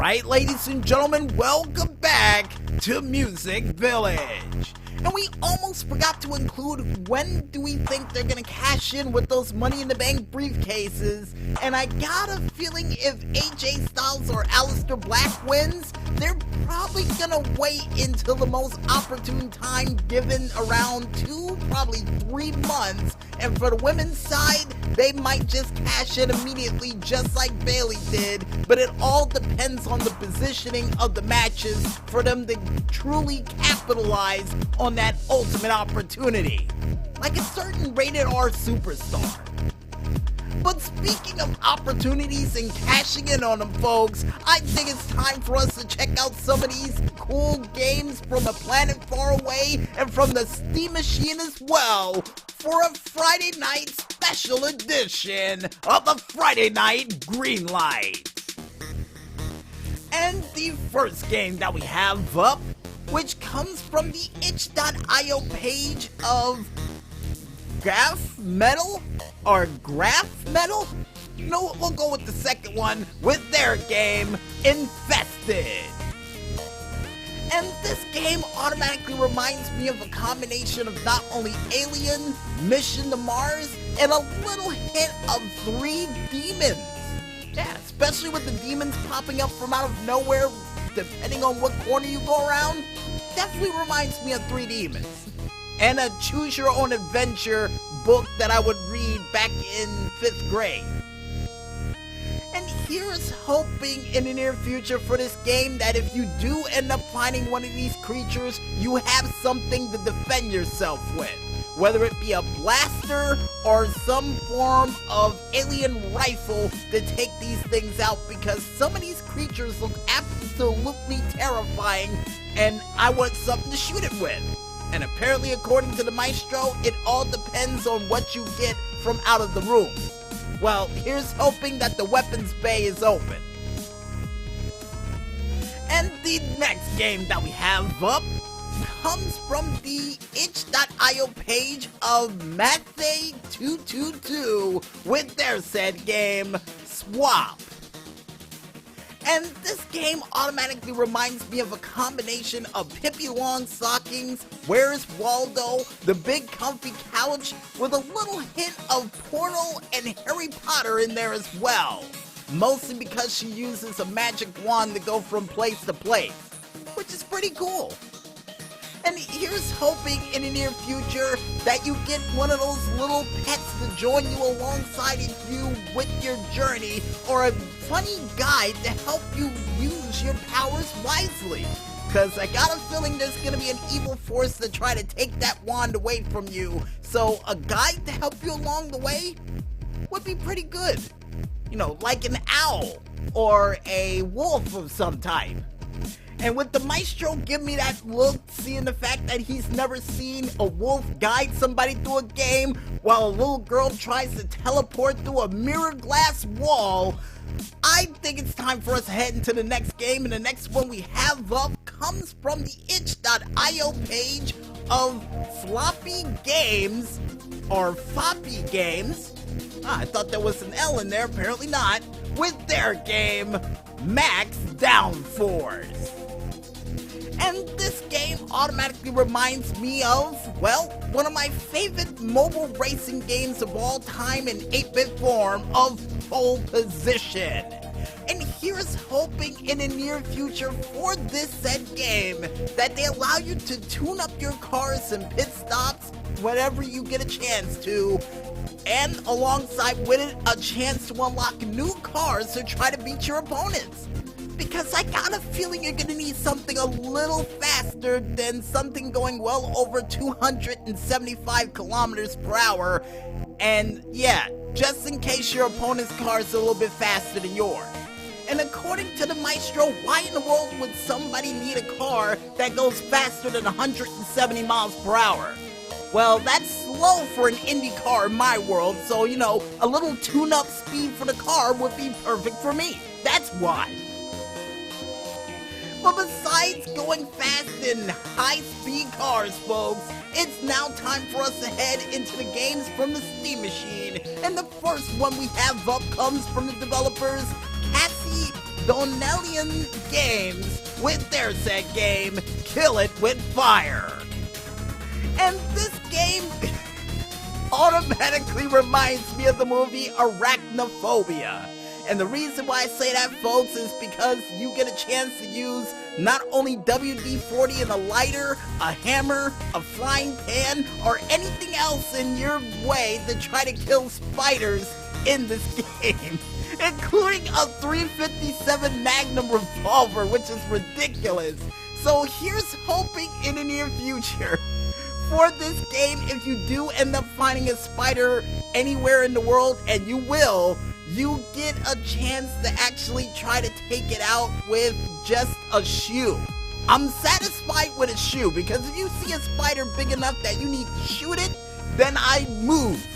Alright, ladies and gentlemen, welcome back to Music Village. And we almost forgot to include when do we think they're gonna cash in with those Money in the Bank briefcases. And I got a feeling if AJ Styles or Aleister Black wins, they're probably gonna wait until the most opportune time given, around 2, probably 3 months. And for the women's side, they might just cash in immediately just like Bayley did. But it all depends on the positioning of the matches for them to truly capitalize on that ultimate opportunity, like a certain rated R superstar. But speaking of opportunities and cashing in on them, folks, I think it's time for us to check out some of these cool games from a planet far away and from the Steam machine as well, for a Friday night special edition of the Friday Night Greenlight. And the first game that we have up, which comes from the itch.io page of Graph Metal? No, we'll go with the second one with their game, Infested. And this game automatically reminds me of a combination of not only Alien, Mission to Mars, and a little hint of 3 demons. Yeah, especially with the demons popping up from out of nowhere, depending on what corner you go around, definitely reminds me of 3 demons. And a choose your own adventure book that I would read back in 5th grade. And here's hoping in the near future for this game that if you do end up finding one of these creatures, you have something to defend yourself with. Whether it be a blaster or some form of alien rifle to take these things out, because some of these creatures look absolutely terrifying and I want something to shoot it with. And apparently, according to the maestro, it all depends on what you get from out of the room. Well, here's hoping that the weapons bay is open. And the next game that we have up comes from the itch.io page of Pt.2 with their said game, Swap. And this game automatically reminds me of a combination of Pippi Longstockings, Where's Waldo, the big comfy couch, with a little hint of Portal and Harry Potter in there as well. Mostly because she uses a magic wand to go from place to place, which is pretty cool. And here's hoping in the near future that you get one of those little pets to join you alongside of you with your journey, or a funny guide to help you use your powers wisely. Cause I got a feeling there's gonna be an evil force to try to take that wand away from you, so a guide to help you along the way would be pretty good. You know, like an owl or a wolf of some type. And with the maestro give me that look, seeing the fact that he's never seen a wolf guide somebody through a game while a little girl tries to teleport through a mirror glass wall, I think it's time for us to head into the next game. And the next one we have up comes from the itch.io page of Floppy Games, or Foppy Games. I thought there was an L in there, apparently not, with their game, Max Downforce. And this game automatically reminds me of, well, one of my favorite mobile racing games of all time in 8-bit form, of Pole Position. And here's hoping in the near future for this said game that they allow you to tune up your cars and pit stops whenever you get a chance to, and alongside with it, a chance to unlock new cars to try to beat your opponents. Because I got a feeling you're gonna need something a little faster than something going well over 275 kilometers per hour. And yeah, just in case your opponent's car is a little bit faster than yours. And according to the maestro, why in the world would somebody need a car that goes faster than 170 miles per hour? Well, that's slow for an Indy car in my world, so you know, a little tune-up speed for the car would be perfect for me. That's why. But besides going fast in high-speed cars, folks, it's now time for us to head into the games from the Steam machine. And the first one we have up comes from the developers Cassie Donelian Games with their said game, Kill It With Fire. And this game automatically reminds me of the movie Arachnophobia. And the reason why I say that, folks, is because you get a chance to use not only WD-40 and a lighter, a hammer, a frying pan, or anything else in your way to try to kill spiders in this game, including a .357 Magnum revolver, which is ridiculous. So here's hoping in the near future for this game, if you do end up finding a spider anywhere in the world, and you will, you get a chance to actually try to take it out with just a shoe. I'm satisfied with a shoe, because if you see a spider big enough that you need to shoot it, then I move.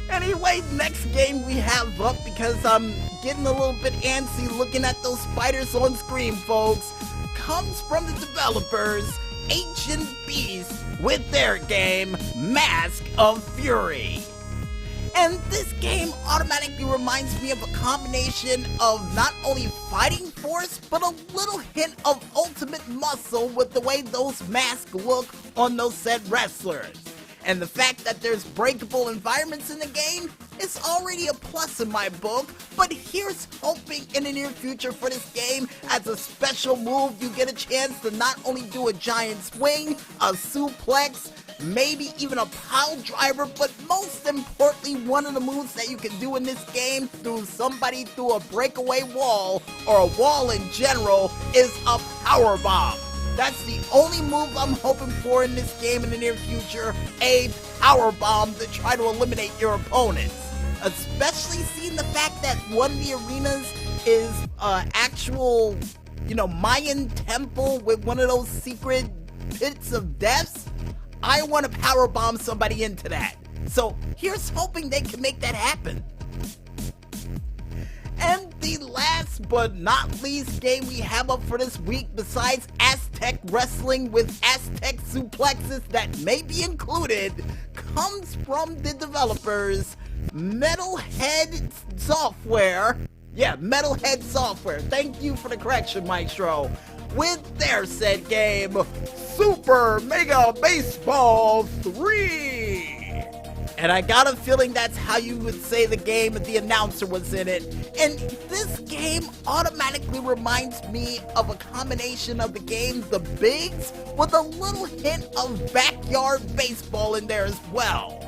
Anyway, next game we have up, because I'm getting a little bit antsy looking at those spiders on screen, folks, comes from the developers Ancient Beast with their game Mask of Fury. And this game automatically reminds me of a combination of not only fighting force, but a little hint of ultimate muscle with the way those masks look on those said wrestlers. And the fact that there's breakable environments in the game is already a plus in my book, but here's hoping in the near future for this game. As a special move, you get a chance to not only do a giant swing, a suplex, maybe even a pile driver, but most importantly, one of the moves that you can do in this game through somebody through a breakaway wall, or a wall in general, is a power bomb. That's the only move I'm hoping for in this game in the near future, a power bomb to try to eliminate your opponents. Especially seeing the fact that one of the arenas is actual, Mayan temple with one of those secret pits of deaths. I want to power bomb somebody into that. So here's hoping they can make that happen. And the last but not least game we have up for this week, besides Aztec wrestling with Aztec suplexes that may be included, comes from the developers Metalhead Software. Yeah, Metalhead Software. Thank you for the correction, Maestro. With their said game, Super Mega Baseball 3. And I got a feeling that's how you would say the game if the announcer was in it. And this game automatically reminds me of a combination of the game The Bigs with a little hint of backyard baseball in there as well.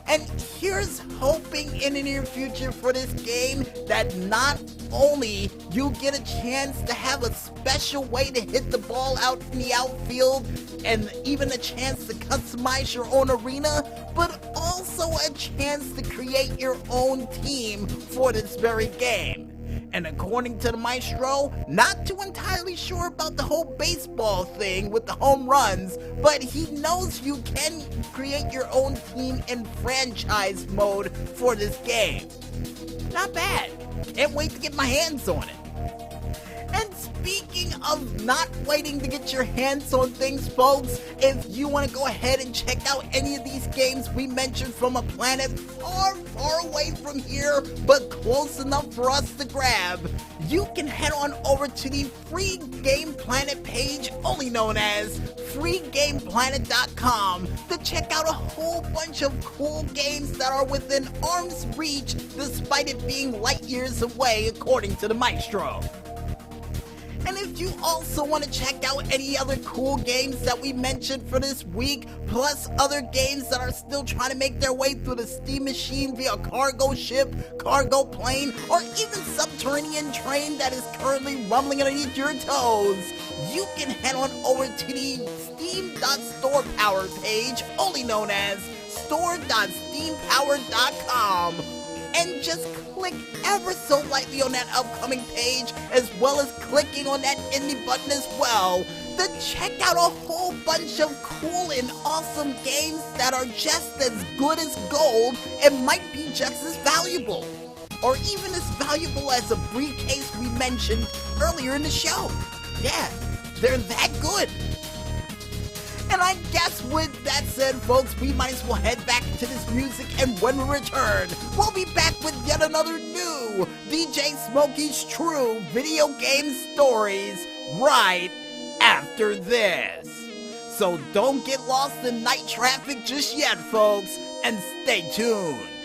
And here's hoping in the near future for this game that not only you get a chance to have a special way to hit the ball out in the outfield and even a chance to customize your own arena, but also a chance to create your own team for this very game. And according to the Maestro, not too entirely sure about the whole baseball thing with the home runs, but he knows you can create your own team in franchise mode for this game. Not bad. Can't wait to get my hands on it. And speaking of not waiting to get your hands on things, folks, if you want to go ahead and check out any of these games we mentioned from a planet far, far away from here, but close enough for us to grab, you can head on over to the Free Game Planet page, only known as freegameplanet.com, to check out a whole bunch of cool games that are within arm's reach, despite it being light years away, according to the Maestro. And if you also want to check out any other cool games that we mentioned for this week, plus other games that are still trying to make their way through the Steam machine via cargo ship, cargo plane, or even subterranean train that is currently rumbling underneath your toes, you can head on over to the Steam.StorePower page, only known as store.steampower.com. And just click ever so lightly on that upcoming page, as well as clicking on that Indy button as well, to check out a whole bunch of cool and awesome games that are just as good as gold and might be just as valuable. Or even as valuable as a briefcase we mentioned earlier in the show. Yeah, they're that good. And I guess with that said, folks, we might as well head back to this music, and when we return, we'll be back with yet another new DJ Smokey's True Video Game Stories right after this. So don't get lost in night traffic just yet, folks, and stay tuned.